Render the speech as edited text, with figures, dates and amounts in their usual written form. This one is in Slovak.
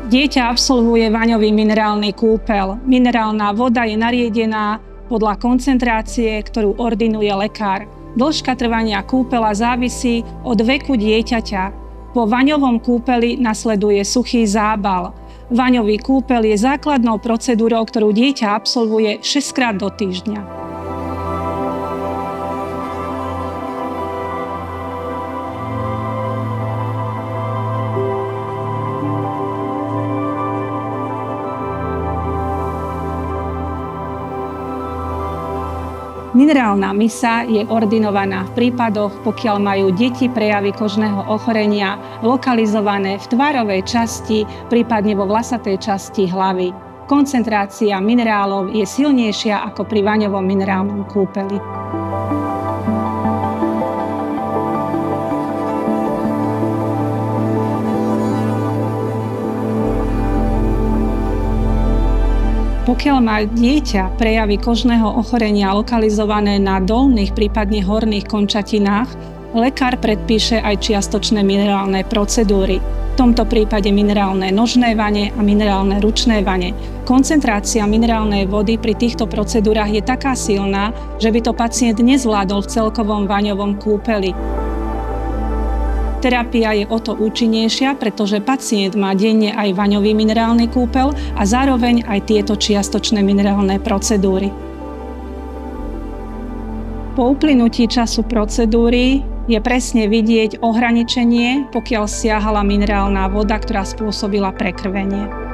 Dieťa absolvuje vaňový minerálny kúpeľ. Minerálna voda je nariedená podľa koncentrácie, ktorú ordinuje lekár. Dĺžka trvania kúpeľa závisí od veku dieťaťa. Po vaňovom kúpeli nasleduje suchý zábal. Vaňový kúpeľ je základnou procedúrou, ktorú dieťa absolvuje 6-krát do týždňa. Minerálna mysa je ordinovaná v prípadoch, pokiaľ majú deti prejavy kožného ochorenia lokalizované v tvárovej časti, prípadne vo vlasatej časti hlavy. Koncentrácia minerálov je silnejšia ako pri vaňovom minerálnom kúpeli. Pokiaľ má dieťa prejavy kožného ochorenia lokalizované na dolných, prípadne horných končatinách, lekár predpíše aj čiastočné minerálne procedúry. V tomto prípade minerálne nožné vane a minerálne ručné vane. Koncentrácia minerálnej vody pri týchto procedúrach je taká silná, že by to pacient nezvládol v celkovom vaňovom kúpeli. Terapia je o to účinnejšia, pretože pacient má denne aj vaňový minerálny kúpeľ a zároveň aj tieto čiastočné minerálne procedúry. Po uplynutí času procedúry je presne vidieť ohraničenie, pokiaľ siahala minerálna voda, ktorá spôsobila prekrvenie.